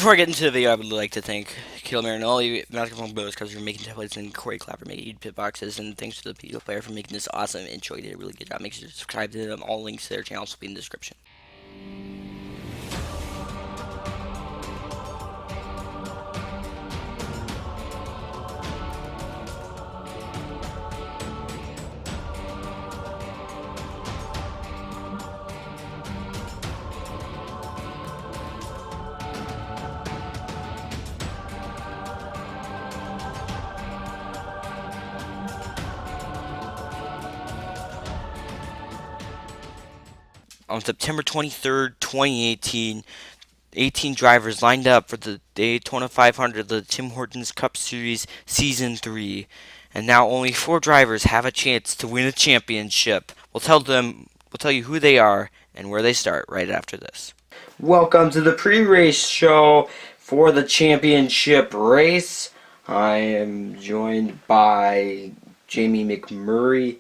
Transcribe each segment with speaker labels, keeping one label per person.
Speaker 1: Before I get into the video, I would like to thank Kilo Marinoli, Nascar from Busch, because for making templates, and Corey Clapper making pit boxes, and thanks to the video player for making this awesome intro. He did a really good job. Make sure to subscribe to them. All links to their channels will be in the description. On September 23rd, 2018, 18 drivers lined up for the Daytona 500, the Tim Hortons Cup Series Season 3. And now only 4 drivers have a chance to win a championship. We'll tell you who they are and where they start right after this. Welcome to the pre-race show for the championship race. I am joined by Jamie McMurray,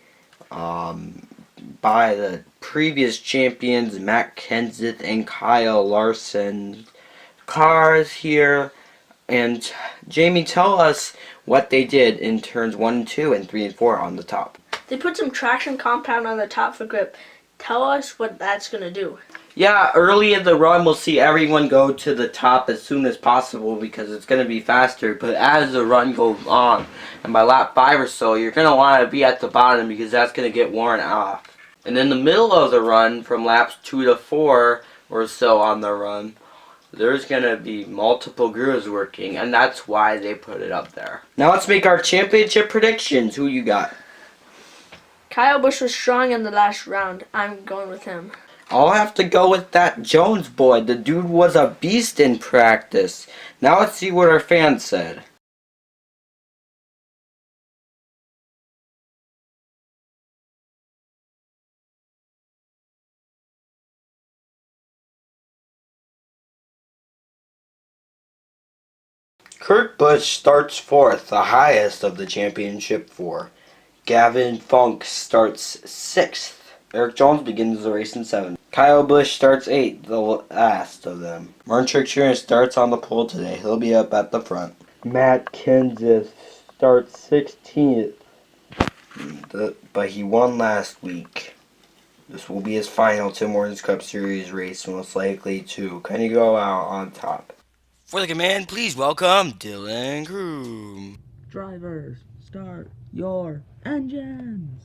Speaker 1: by the previous champions Matt Kenseth and Kyle Larson. Cars here, and Jamie, tell us what they did in turns 1 and 2 and 3 and 4 on the top.
Speaker 2: They put some traction compound on the top for grip. Tell us what that's going to do.
Speaker 1: Yeah, early in the run we'll see everyone go to the top as soon as possible because it's going to be faster, but as the run goes on, and by lap 5 or so, you're going to want to be at the bottom because that's going to get worn off. And in the middle of the run, from laps 2 to 4 or so on the run, there's going to be multiple grooves working, and that's why they put it up there. Now let's make our championship predictions. Who you got?
Speaker 2: Kyle Busch was strong in the last round. I'm going with him.
Speaker 1: I'll have to go with that Jones boy. The dude was a beast in practice. Now let's see what our fans said. Kurt Busch starts 4th, the highest of the championship 4. Gavin Funk starts 6th. Erik Jones begins the race in 7th. Kyle Busch starts 8th, the last of them. Martin Truex Jr. starts on the pole today. He'll be up at the front. Matt Kenseth starts 16th, but he won last week. This will be his final Tim Hortons Cup Series race, most likely to kind of go out on top. For the command, please welcome Dylan Groom.
Speaker 3: Drivers, start your engines.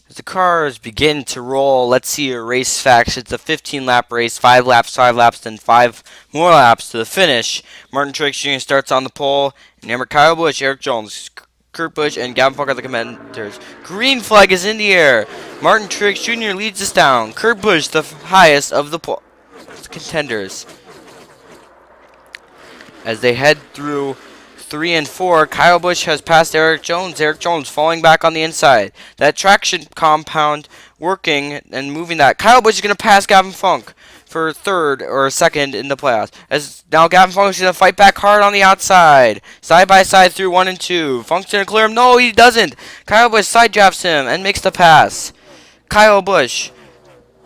Speaker 1: As the cars begin to roll, let's see your race facts. It's a 15-lap race, 5 laps, then 5 more laps to the finish. Martin Truex Jr. starts on the pole, and number Kyle Busch, Erik Jones, Kurt Busch, and Gavin Funk are the commanders. Green flag is in the air. Martin Truex Jr. leads us down. Kurt Busch, the highest of the contenders. As they head through 3 and 4, Kyle Busch has passed Erik Jones. Erik Jones falling back on the inside. That traction compound working and moving that. Kyle Busch is going to pass Gavin Funk for 3rd or 2nd in the playoffs. As now Gavin Funk is going to fight back hard on the outside. Side by side through 1 and 2. Funk's going to clear him. No, he doesn't. Kyle Busch side drafts him and makes the pass. Kyle Busch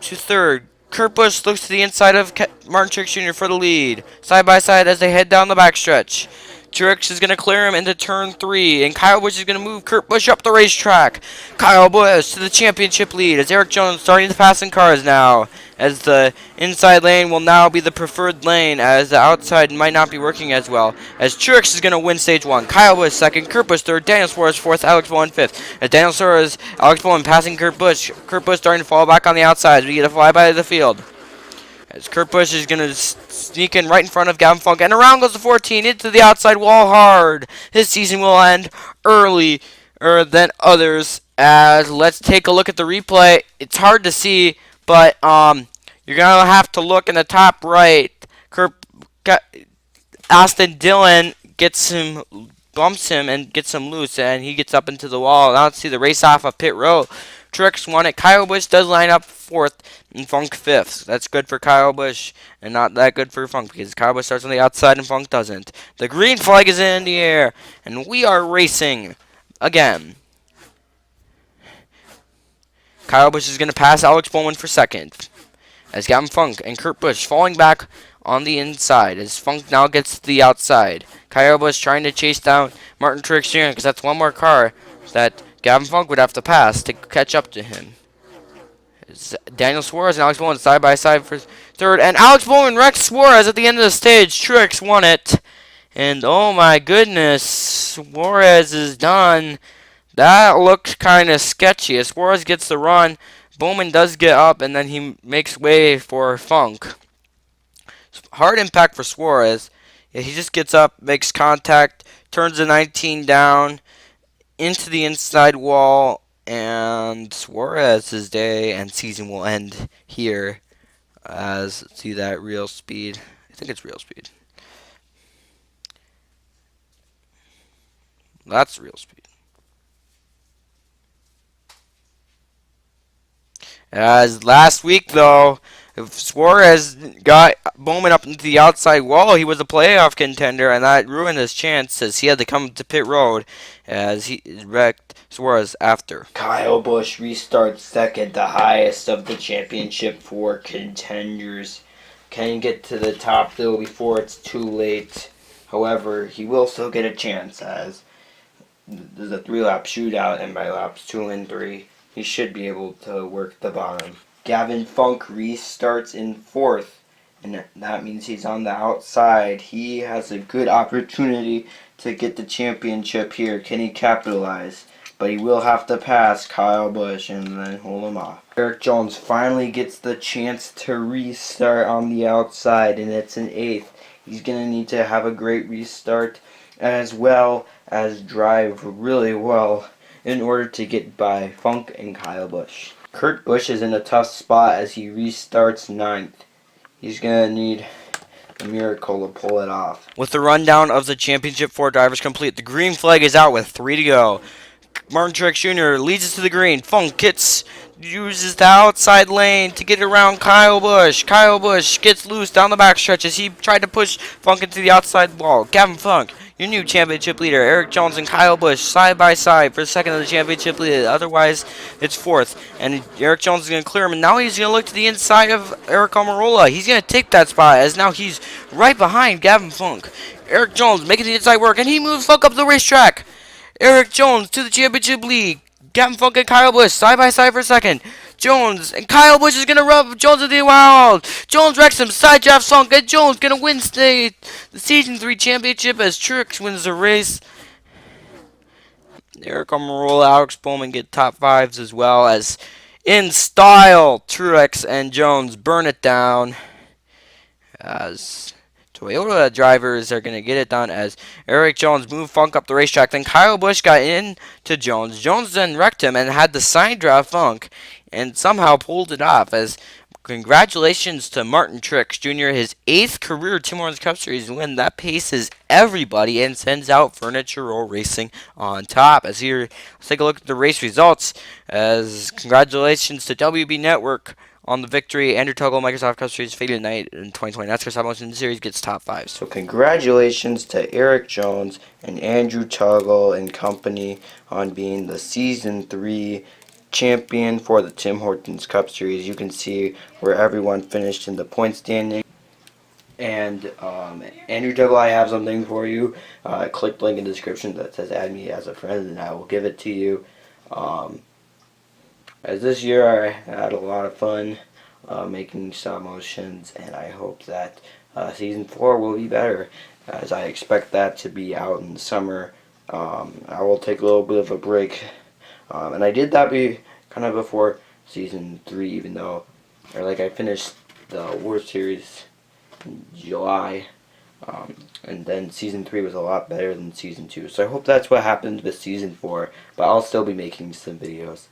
Speaker 1: to 3rd. Kurt Busch looks to the inside of Martin Truex Jr. for the lead. Side by side as they head down the backstretch. Truex is going to clear him into turn 3, and Kyle Busch is going to move Kurt Busch up the racetrack. Kyle Busch to the championship lead as Erik Jones starting to pass in cars now. As the inside lane will now be the preferred lane, as the outside might not be working as well. As Truex is going to win stage 1. Kyle Busch 2nd, Kurt Busch 3rd, Daniel Suarez 4th, Alex Bowman 5th. As Daniel Suarez, Alex Bowman passing Kurt Busch starting to fall back on the outside. We get a flyby of the field. As Kurt Busch is going to sneak in right in front of Gavin Funk. And around goes the 14 into the outside wall hard. His season will end earlier than others. As let's take a look at the replay. It's hard to see, but you're going to have to look in the top right. Austin Dillon bumps him and gets him loose, and he gets up into the wall. Now let's see the race off of pit road. Truex won it. Kyle Busch does line up 4th and Funk 5th. That's good for Kyle Busch and not that good for Funk because Kyle Busch starts on the outside and Funk doesn't. The green flag is in the air, and we are racing again. Kyle Busch is going to pass Alex Bowman for 2nd. As Gavin Funk and Kurt Busch falling back on the inside as Funk now gets to the outside. Kyle Busch trying to chase down Martin Truex Jr. because that's one more car that Gavin Funk would have to pass to catch up to him. It's Daniel Suarez and Alex Bowman side by side for third, and Alex Bowman wrecked Suarez at the end of the stage. Truex won it, and oh my goodness, Suarez is done. That looked kind of sketchy. As Suarez gets the run, Bowman does get up, and then he makes way for Funk. Hard impact for Suarez. Yeah, he just gets up, makes contact, turns the 19 down into the inside wall, and Suarez's day and season will end here. As see that real speed. I think it's real speed. That's real speed. As last week, though, if Suarez got Bowman up into the outside wall, he was a playoff contender, and that ruined his chance as he had to come to pit road as he wrecked Suarez after.
Speaker 4: Kyle Busch restarts second, the highest of the championship for contenders. Can he get to the top, though, before it's too late? However, he will still get a chance as there's a 3-lap shootout, and by laps 2 and 3, he should be able to work the bottom. Gavin Funk restarts in fourth, and that means he's on the outside. He has a good opportunity to get the championship here. Can he capitalize? But he will have to pass Kyle Busch and then hold him off. Erik Jones finally gets the chance to restart on the outside, and it's an 8th. He's going to need to have a great restart as well as drive really well in order to get by Funk and Kyle Busch. Kurt Busch is in a tough spot as he restarts 9th. He's going to need a miracle to pull it off.
Speaker 1: With the rundown of the championship 4 drivers complete, the green flag is out with 3 to go. Martin Truex Jr. leads us to the green. Funk uses the outside lane to get around Kyle Busch. Kyle Busch gets loose down the backstretch as he tried to push Funk into the outside wall. Gavin Funk, your new championship leader. Erik Jones and Kyle Busch side by side for second of the championship lead. Otherwise, it's 4th. And Erik Jones is going to clear him. And now he's going to look to the inside of Eric Almirola. He's going to take that spot as now he's right behind Gavin Funk. Erik Jones making the inside work, and he moves Funk up the racetrack. Erik Jones to the championship lead. Gavin Funk and Kyle Busch side by side for second. Jones and Kyle Busch is gonna rub Jones into the wild. Jones wrecks him, side drafts Funk, and Jones gonna win the season 3 championship as Truex wins the race. Eric Almirola, Alex Bowman get top 5s as well as in style Truex and Jones burn it down as Toyota drivers are going to get it done as Erik Jones moved Funk up the racetrack. Then Kyle Busch got in to Jones. Jones then wrecked him and had to side draft Funk and somehow pulled it off as congratulations to Martin Truex Jr. His 8th career Tim Hortons Cup Series win. That paces everybody and sends out Furniture Row Racing on top. As here, let's take a look at the race results as congratulations to WB Network on the victory. Andrew Tuggle, Microsoft Cup Series faded night in 2020. Nascar Simulation Series gets top 5s.
Speaker 4: So congratulations to Erik Jones and Andrew Tuggle and company on being the Season 3 champion for the Tim Hortons Cup Series. You can see where everyone finished in the point standing. And Andrew Tuggle, I have something for you. Click the link in the description that says add me as a friend and I will give it to you. As this year I had a lot of fun making stop motions, and I hope that Season 4 will be better, as I expect that to be out in the summer. I will take a little bit of a break, and I did that kind of before Season 3, even though I finished the World Series in July, and then Season 3 was a lot better than Season 2. So I hope that's what happens with Season 4, but I'll still be making some videos.